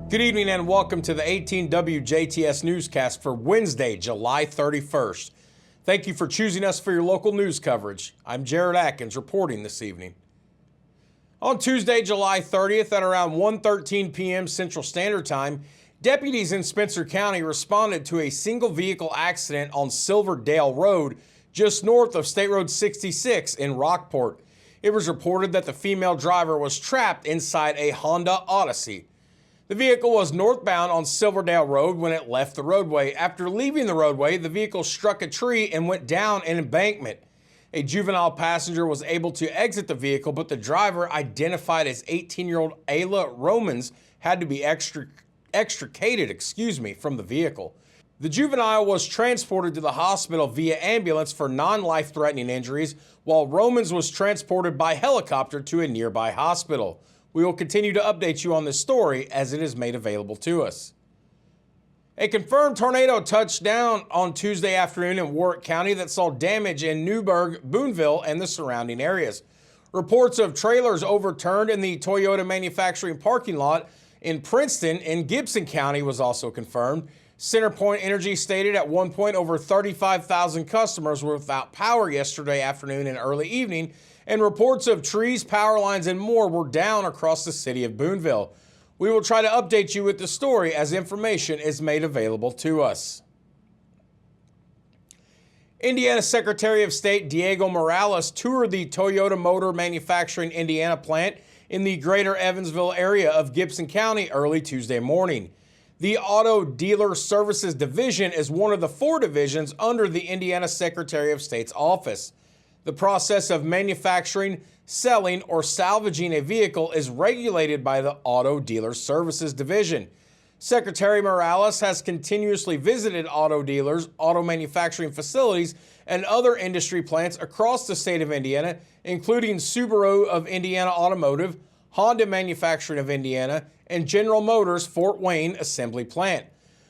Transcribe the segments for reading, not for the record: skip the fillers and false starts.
Good evening and welcome to the 18 WJTS newscast for Wednesday, July 31st. Thank you for choosing us for your local news coverage. I'm Jared Atkins reporting this evening. On Tuesday, July 30th at around 1:13 p.m. Central Standard Time, deputies in Spencer County responded to a single vehicle accident on Silverdale Road, just north of State Road 66 in Rockport. It was reported that the female driver was trapped inside a Honda Odyssey. The vehicle was northbound on Silverdale Road when it left the roadway. After leaving the roadway, the vehicle struck a tree and went down an embankment. A juvenile passenger was able to exit the vehicle, but the driver, identified as 18-year-old Ayla Romans, had to be extricated from the vehicle. The juvenile was transported to the hospital via ambulance for non-life-threatening injuries, while Romans was transported by helicopter to a nearby hospital. We will continue to update you on this story as it is made available to us. A confirmed tornado touched down on Tuesday afternoon in Warwick County that saw damage in Newburgh, Boonville, and the surrounding areas. Reports of trailers overturned in the Toyota manufacturing parking lot in Princeton and Gibson County was also confirmed. CenterPoint Energy stated at one point over 35,000 customers were without power yesterday afternoon and early evening, and reports of trees, power lines, and more were down across the city of Boonville. We will try to update you with the story as information is made available to us. Indiana Secretary of State Diego Morales toured the Toyota Motor Manufacturing Indiana plant in the greater Evansville area of Gibson County early Tuesday morning. The Auto Dealer Services Division is one of the 4 divisions under the Indiana Secretary of State's office. The process of manufacturing, selling, or salvaging a vehicle is regulated by the Auto Dealer Services Division. Secretary Morales has continuously visited auto dealers, auto manufacturing facilities, and other industry plants across the state of Indiana, including Subaru of Indiana Automotive, Honda Manufacturing of Indiana, and General Motors Fort Wayne Assembly Plant.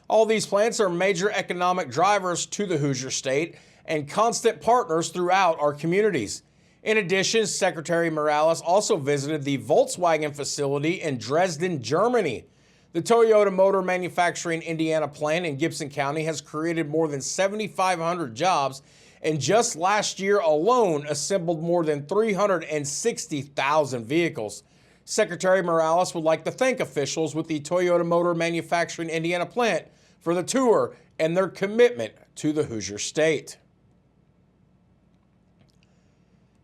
All these plants are major economic drivers to the Hoosier State and constant partners throughout our communities. In addition, Secretary Morales also visited the Volkswagen facility in Dresden, Germany. The Toyota Motor Manufacturing Indiana plant in Gibson County has created more than 7,500 jobs and just last year alone assembled more than 360,000 vehicles. Secretary Morales would like to thank officials with the Toyota Motor Manufacturing Indiana plant for the tour and their commitment to the Hoosier State.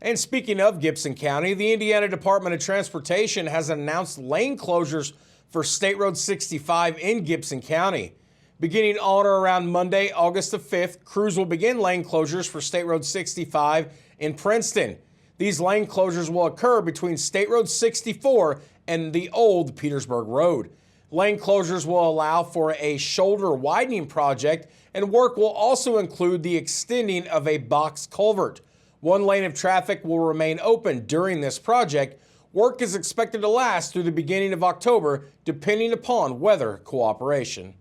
And speaking of Gibson County, the Indiana Department of Transportation has announced lane closures for State Road 65 in Gibson County. Beginning on or around Monday, August the 5th, crews will begin lane closures for State Road 65 in Princeton. These lane closures will occur between State Road 64 and the old Petersburg Road. Lane closures will allow for a shoulder widening project, and work will also include the extending of a box culvert. One lane of traffic will remain open during this project. Work is expected to last through the beginning of October, depending upon weather cooperation.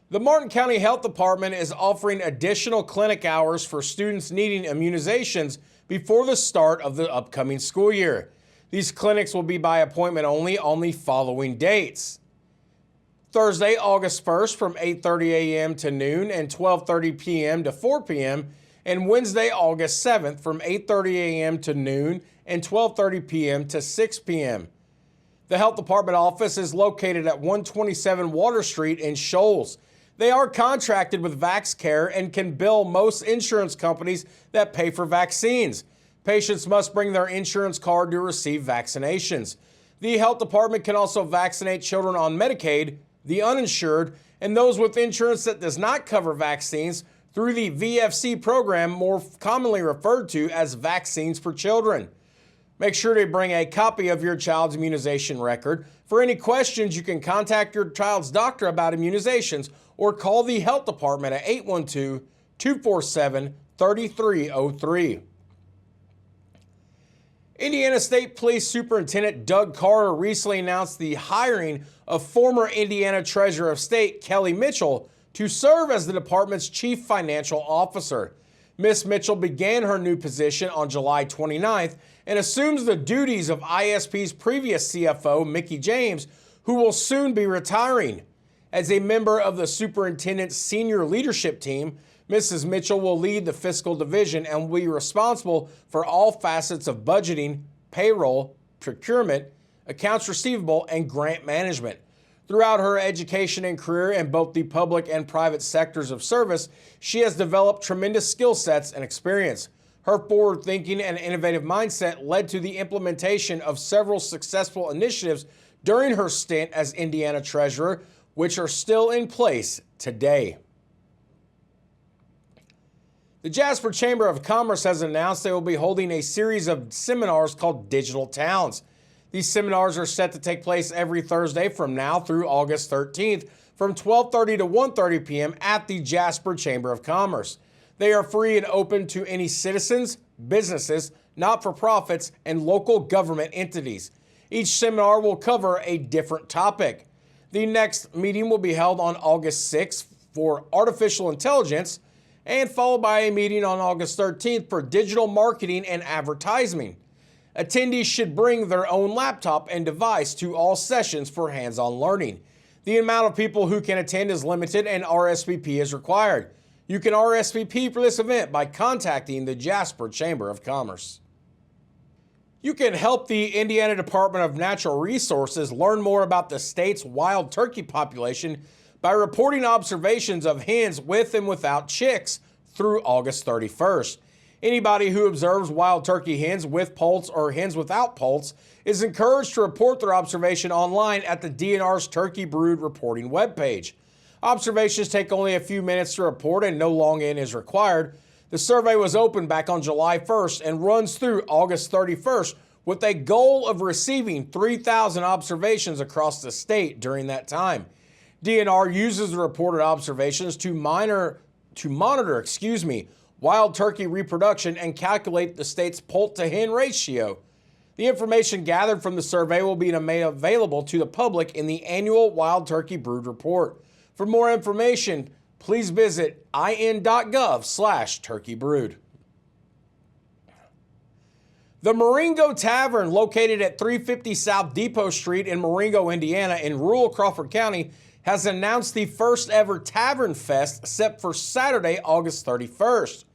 The Martin County Health Department is offering additional clinic hours for students needing immunizations before the start of the upcoming school year. These clinics will be by appointment only on the following dates: Thursday, August 1st from 8:30 a.m. to noon and 12:30 p.m. to 4 p.m., and Wednesday, August 7th from 8:30 a.m. to noon and 12:30 p.m. to 6 p.m. The Health Department office is located at 127 Water Street in Shoals. They are contracted with VaxCare and can bill most insurance companies that pay for vaccines. Patients must bring their insurance card to receive vaccinations. The Health Department can also vaccinate children on Medicaid, the uninsured, and those with insurance that does not cover vaccines through the VFC program, more commonly referred to as Vaccines for Children. Make sure to bring a copy of your child's immunization record. For any questions, you can contact your child's doctor about immunizations or call the Health Department at 812-247-3303. Indiana State Police Superintendent Doug Carter recently announced the hiring of former Indiana Treasurer of State Kelly Mitchell to serve as the department's chief financial officer. Ms. Mitchell began her new position on July 29th and assumes the duties of ISP's previous CFO, Mickey James, who will soon be retiring. As a member of the superintendent's senior leadership team, Mrs. Mitchell will lead the fiscal division and will be responsible for all facets of budgeting, payroll, procurement, accounts receivable, and grant management. Throughout her education and career in both the public and private sectors of service, she has developed tremendous skill sets and experience. Her forward-thinking and innovative mindset led to the implementation of several successful initiatives during her stint as Indiana Treasurer, which are still in place today. The Jasper Chamber of Commerce has announced they will be holding a series of seminars called Digital Towns. These seminars are set to take place every Thursday from now through August 13th from 12:30 to 1:30 p.m. at the Jasper Chamber of Commerce. They are free and open to any citizens, businesses, not-for-profits, and local government entities. Each seminar will cover a different topic. The next meeting will be held on August 6th for artificial intelligence and followed by a meeting on August 13th for digital marketing and advertising. Attendees should bring their own laptop and device to all sessions for hands-on learning. The amount of people who can attend is limited and RSVP is required. You can RSVP for this event by contacting the Jasper Chamber of Commerce. You can help the Indiana Department of Natural Resources learn more about the state's wild turkey population by reporting observations of hens with and without chicks through August 31st. Anybody who observes wild turkey hens with poults or hens without poults is encouraged to report their observation online at the DNR's Turkey Brood reporting webpage. Observations take only a few minutes to report and no login is required. The survey was opened back on July 1st and runs through August 31st with a goal of receiving 3,000 observations across the state during that time. DNR uses the reported observations to monitor wild turkey reproduction and calculate the state's poult-to-hen ratio. The information gathered from the survey will be made available to the public in the annual Wild Turkey Brood Report. For more information, please visit in.gov/turkeybrood. The Marengo Tavern, located at 350 South Depot Street in Marengo, Indiana, in rural Crawford County, has announced the first ever Tavern Fest set for Saturday, August 31st.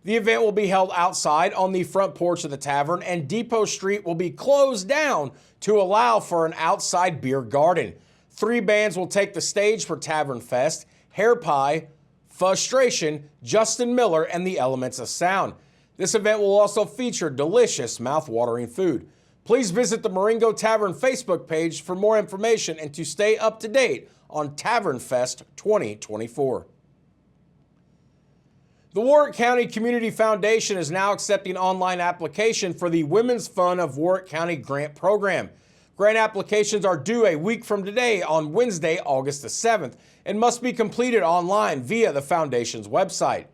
The event will be held outside on the front porch of the tavern, and Depot Street will be closed down to allow for an outside beer garden. 3 bands will take the stage for Tavern Fest: Hair Pie, Frustration, Justin Miller, and the Elements of Sound. This event will also feature delicious, mouth-watering food. Please visit the Marengo Tavern Facebook page for more information and to stay up to date on Tavern Fest 2024. The Warwick County Community Foundation is now accepting online application for the Women's Fund of Warwick County Grant Program. Grant applications are due a week from today on Wednesday, August the 7th, and must be completed online via the Foundation's website.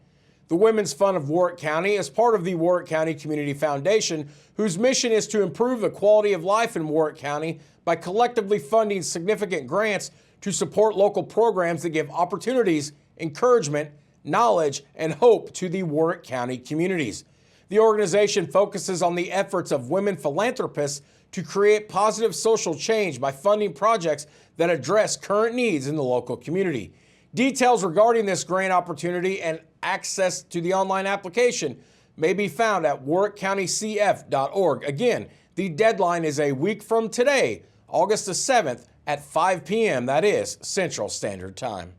The Women's Fund of Warwick County is part of the Warwick County Community Foundation, whose mission is to improve the quality of life in Warwick County by collectively funding significant grants to support local programs that give opportunities, encouragement, knowledge, and hope to the Warwick County communities. The organization focuses on the efforts of women philanthropists to create positive social change by funding projects that address current needs in the local community. Details regarding this grant opportunity and access to the online application may be found at warwickcountycf.org. Again, the deadline is a week from today, August the 7th at 5 p.m. That is Central Standard Time.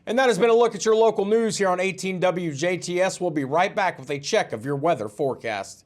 And that has been a look at your local news here on 18 WJTS. We'll be right back with a check of your weather forecast.